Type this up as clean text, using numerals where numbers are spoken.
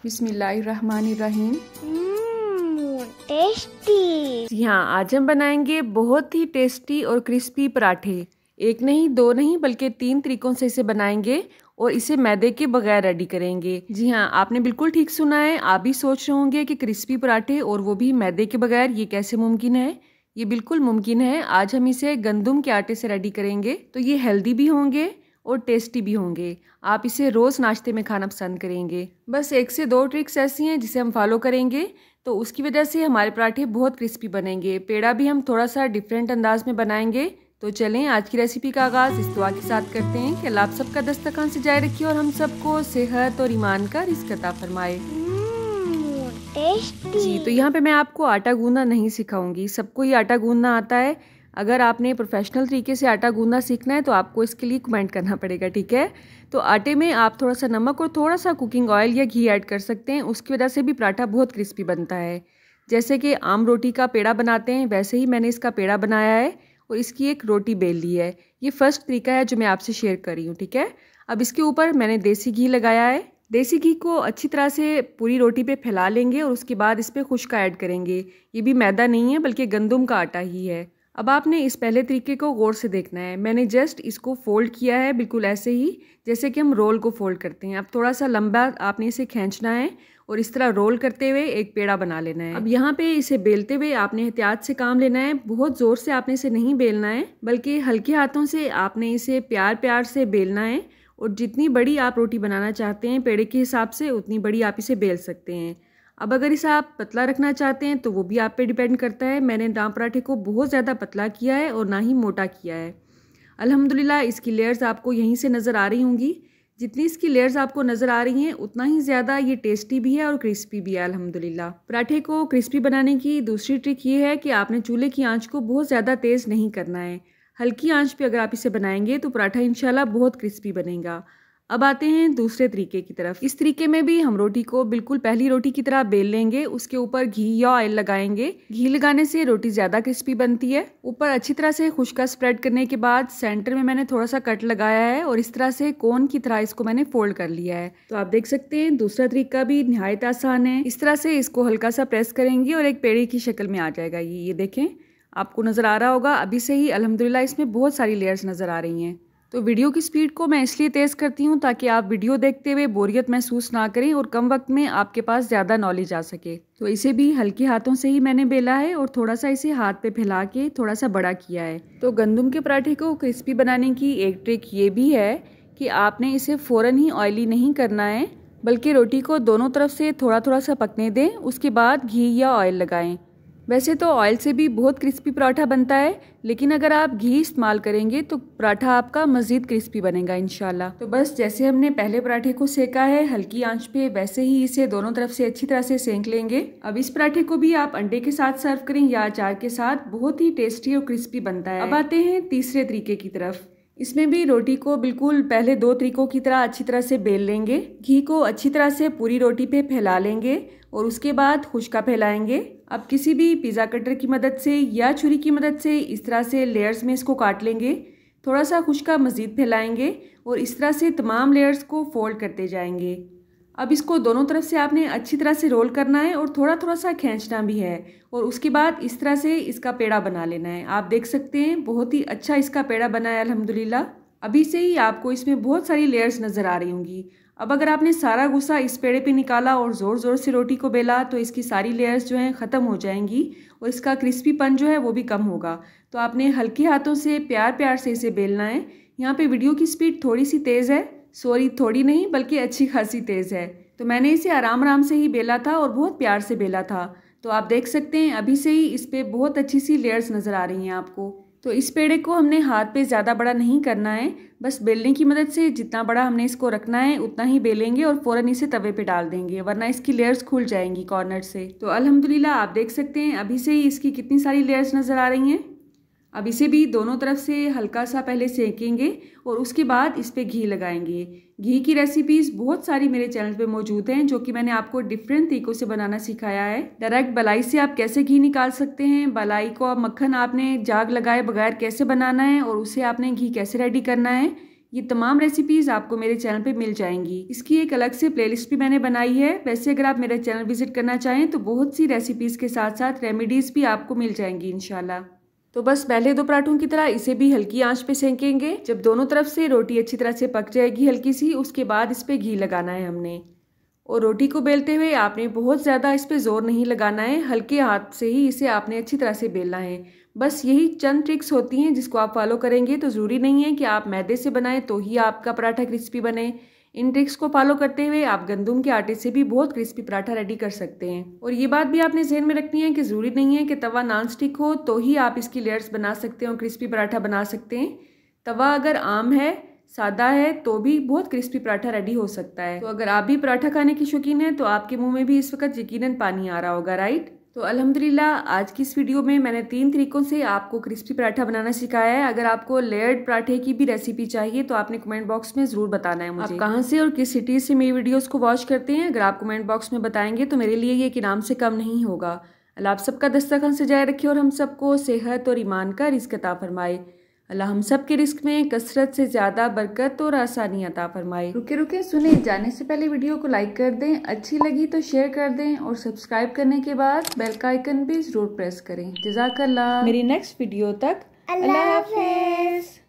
बिस्मिल्लाहिर्रहमानिर्रहीम। टेस्टी। जी हाँ, आज हम बनाएंगे बहुत ही टेस्टी और क्रिस्पी पराठे। एक नहीं, दो नहीं, बल्कि 3 तरीकों से इसे बनाएंगे और इसे मैदे के बगैर रेडी करेंगे। जी हाँ, आपने बिल्कुल ठीक सुना है। आप भी सोच रहे होंगे कि क्रिस्पी पराठे और वो भी मैदे के बगैर, ये कैसे मुमकिन है। ये बिल्कुल मुमकिन है। आज हम इसे गंदम के आटे से रेडी करेंगे, तो ये हेल्दी भी होंगे और टेस्टी भी होंगे। आप इसे रोज़ नाश्ते में खाना पसंद करेंगे। बस 1 से 2 ट्रिक्स ऐसी हैं जिसे हम फॉलो करेंगे तो उसकी वजह से हमारे पराठे बहुत क्रिस्पी बनेंगे। पेड़ा भी हम थोड़ा सा डिफरेंट अंदाज में बनाएंगे। तो चलें आज की रेसिपी का आगाज़ इस दुआ के साथ करते हैं कि अल्लाह आप सबका दस्तरखान सजाए रखिए और हम सबको सेहत और ईमान का रिज़्क अता फरमाए। टेस्टी। जी, तो यहाँ पे मैं आपको आटा गूंदना नहीं सिखाऊंगी। सबको ही आटा गूंदना आता है। अगर आपने प्रोफेशनल तरीके से आटा गूंदना सीखना है तो आपको इसके लिए कमेंट करना पड़ेगा, ठीक है। तो आटे में आप थोड़ा सा नमक और थोड़ा सा कुकिंग ऑयल या घी ऐड कर सकते हैं। उसकी वजह से भी पराठा बहुत क्रिस्पी बनता है। जैसे कि आम रोटी का पेड़ा बनाते हैं, वैसे ही मैंने इसका पेड़ा बनाया है और इसकी एक रोटी बेल ली है। ये फर्स्ट तरीका है जो मैं आपसे शेयर कर रही हूँ, ठीक है। अब इसके ऊपर मैंने देसी घी लगाया है। देसी घी को अच्छी तरह से पूरी रोटी पे फैला लेंगे और उसके बाद इस पर खुश्का ऐड करेंगे। ये भी मैदा नहीं है बल्कि गंदम का आटा ही है। अब आपने इस पहले तरीके को गौर से देखना है। मैंने जस्ट इसको फोल्ड किया है, बिल्कुल ऐसे ही जैसे कि हम रोल को फोल्ड करते हैं। अब थोड़ा सा लंबा आपने इसे खींचना है और इस तरह रोल करते हुए एक पेड़ा बना लेना है। अब यहाँ पे इसे बेलते हुए आपने एहतियात से काम लेना है। बहुत ज़ोर से आपने इसे नहीं बेलना है, बल्कि हल्के हाथों से आपने इसे प्यार प्यार से बेलना है। और जितनी बड़ी आप रोटी बनाना चाहते हैं पेड़े के हिसाब से, उतनी बड़ी आप इसे बेल सकते हैं। अब अगर इसे आप पतला रखना चाहते हैं तो वो भी आप पे डिपेंड करता है। मैंने दाम पराठे को बहुत ज़्यादा पतला किया है और ना ही मोटा किया है। अल्हम्दुलिल्लाह इसकी लेयर्स आपको यहीं से नज़र आ रही होंगी। जितनी इसकी लेयर्स आपको नज़र आ रही हैं उतना ही ज़्यादा ये टेस्टी भी है और क्रिस्पी भी है अल्हम्दुलिल्लाह। पराठे को क्रिस्पी बनाने की दूसरी ट्रिक ये है कि आपने चूल्हे की आंच को बहुत ज़्यादा तेज़ नहीं करना है। हल्की आंच पे अगर आप इसे बनाएंगे तो पराठा इंशाल्लाह बहुत क्रिस्पी बनेगा। अब आते हैं दूसरे तरीके की तरफ। इस तरीके में भी हम रोटी को बिल्कुल पहली रोटी की तरह बेल लेंगे। उसके ऊपर घी या ऑयल लगाएंगे। घी लगाने से रोटी ज़्यादा क्रिस्पी बनती है। ऊपर अच्छी तरह से खुश्का स्प्रेड करने के बाद सेंटर में मैंने थोड़ा सा कट लगाया है और इस तरह से कोन की तरह इसको मैंने फोल्ड कर लिया है। तो आप देख सकते हैं दूसरा तरीका भी निहायत आसान है। इस तरह से इसको हल्का सा प्रेस करेंगे और एक पेड़े की शक्ल में आ जाएगा। ये देखें, आपको नज़र आ रहा होगा अभी से ही। अल्हम्दुलिल्लाह इसमें बहुत सारी लेयर्स नज़र आ रही हैं। तो वीडियो की स्पीड को मैं इसलिए तेज़ करती हूँ ताकि आप वीडियो देखते हुए बोरियत महसूस ना करें और कम वक्त में आपके पास ज़्यादा नॉलेज आ सके। तो इसे भी हल्के हाथों से ही मैंने बेला है और थोड़ा सा इसे हाथ पे फैला के थोड़ा सा बड़ा किया है। तो गंदम के पराठे को क्रिस्पी बनाने की एक ट्रिक ये भी है कि आपने इसे फ़ौरन ही ऑयली नहीं करना है, बल्कि रोटी को दोनों तरफ से थोड़ा थोड़ा सा पकने दें। उसके बाद घी या ऑयल लगाएं। वैसे तो ऑयल से भी बहुत क्रिस्पी पराठा बनता है, लेकिन अगर आप घी इस्तेमाल करेंगे तो पराठा आपका मज़ीद क्रिस्पी बनेगा इंशाल्लाह। तो बस जैसे हमने पहले पराठे को सेका है हल्की आंच पे, वैसे ही इसे दोनों तरफ से अच्छी तरह से सेंक लेंगे। अब इस पराठे को भी आप अंडे के साथ सर्व करें या अचार के साथ, बहुत ही टेस्टी और क्रिस्पी बनता है। अब आते हैं तीसरे तरीके की तरफ। इसमें भी रोटी को बिल्कुल पहले 2 तरीकों की तरह अच्छी तरह से बेल लेंगे। घी को अच्छी तरह से पूरी रोटी पे फैला लेंगे और उसके बाद खुश्का फैलाएंगे। अब किसी भी पिज़्ज़ा कटर की मदद से या छुरी की मदद से इस तरह से लेयर्स में इसको काट लेंगे। थोड़ा सा खुश्का मज़ीद फैलाएंगे और इस तरह से तमाम लेयर्स को फोल्ड करते जाएंगे। अब इसको दोनों तरफ से आपने अच्छी तरह से रोल करना है और थोड़ा थोड़ा सा खींचना भी है और उसके बाद इस तरह से इसका पेड़ा बना लेना है। आप देख सकते हैं बहुत ही अच्छा इसका पेड़ा बना है अल्हम्दुलिल्लाह। अभी से ही आपको इसमें बहुत सारी लेयर्स नज़र आ रही होंगी। अब अगर आपने सारा गुस्सा इस पेड़े पे निकाला और ज़ोर ज़ोर से रोटी को बेला तो इसकी सारी लेयर्स जो हैं ख़त्म हो जाएंगी और इसका क्रिस्पीपन जो है वो भी कम होगा। तो आपने हल्के हाथों से प्यार प्यार से इसे बेलना है। यहाँ पे वीडियो की स्पीड थोड़ी सी तेज़ है, सॉरी थोड़ी नहीं बल्कि अच्छी खासी तेज़ है। तो मैंने इसे आराम आराम से ही बेला था और बहुत प्यार से बेला था। तो आप देख सकते हैं अभी से ही इस पर बहुत अच्छी सी लेयर्स नज़र आ रही हैं आपको। तो इस पेड़े को हमने हाथ पे ज़्यादा बड़ा नहीं करना है, बस बेलने की मदद से जितना बड़ा हमने इसको रखना है उतना ही बेलेंगे और फ़ौरन इसे तवे पे डाल देंगे, वरना इसकी लेयर्स खुल जाएंगी कॉर्नर से। तो अल्हम्दुलिल्लाह आप देख सकते हैं अभी से ही इसकी कितनी सारी लेयर्स नज़र आ रही हैं। अब इसे भी दोनों तरफ से हल्का सा पहले सेकेंगे और उसके बाद इस पे घी लगाएंगे। घी की रेसिपीज़ बहुत सारी मेरे चैनल पे मौजूद हैं जो कि मैंने आपको डिफरेंट तरीकों से बनाना सिखाया है। डायरेक्ट बलाई से आप कैसे घी निकाल सकते हैं, बलाई को आप मक्खन आपने जाग लगाए बगैर कैसे बनाना है और उसे आपने घी कैसे रेडी करना है, ये तमाम रेसिपीज़ आपको मेरे चैनल पे मिल जाएंगी। इसकी एक अलग से प्लेलिस्ट भी मैंने बनाई है। वैसे अगर आप मेरा चैनल विजिट करना चाहें तो बहुत सी रेसिपीज़ के साथ साथ रेमेडीज़ भी आपको मिल जाएंगी इंशाल्लाह। तो बस पहले दो पराठों की तरह इसे भी हल्की आंच पे सेंकेंगे। जब दोनों तरफ से रोटी अच्छी तरह से पक जाएगी हल्की सी, उसके बाद इस पर घी लगाना है हमने। और रोटी को बेलते हुए आपने बहुत ज़्यादा इस पर ज़ोर नहीं लगाना है, हल्के हाथ से ही इसे आपने अच्छी तरह से बेलना है। बस यही चंद ट्रिक्स होती हैं जिसको आप फॉलो करेंगे तो ज़रूरी नहीं है कि आप मैदे से बनाएं तो ही आपका पराठा क्रिस्पी बने। इन ट्रिक्स को फॉलो करते हुए आप गंदम के आटे से भी बहुत क्रिस्पी पराठा रेडी कर सकते हैं। और ये बात भी आपने ज़हन में रखनी है कि ज़रूरी नहीं है कि तवा नॉन स्टिक हो तो ही आप इसकी लेयर्स बना सकते हैं और क्रिस्पी पराठा बना सकते हैं। तवा अगर आम है, सादा है, तो भी बहुत क्रिस्पी पराठा रेडी हो सकता है। तो अगर आप भी पराठा खाने की शौकीन हैं तो आपके मुंह में भी इस वक्त यकीनन पानी आ रहा होगा, राइट। तो अल्हम्दुलिल्लाह आज की इस वीडियो में मैंने 3 तरीकों से आपको क्रिस्पी पराठा बनाना सिखाया है। अगर आपको लेयर्ड पराठे की भी रेसिपी चाहिए तो आपने कमेंट बॉक्स में ज़रूर बताना है मुझे आप कहाँ से और किस सिटी से मेरी वीडियोस को वॉच करते हैं। अगर आप कमेंट बॉक्स में बताएंगे तो मेरे लिए ये एक इनाम से कम नहीं होगा। अल्लाह आप सबका दस्तरखान सजाए रखे और हम सबको सेहत और ईमान का रिज़्क अता फरमाए। अल्लाह हम सब के रिस्क में कसरत से ज़्यादा बरकत और आसानी अता फरमाए। रुके रुके सुने, जाने से पहले वीडियो को लाइक कर दें, अच्छी लगी तो शेयर कर दें और सब्सक्राइब करने के बाद बेल का आइकन भी ज़रूर प्रेस करें। जज़ाकल्लाह। मेरी नेक्स्ट वीडियो तक अल्लाह हाफिज़।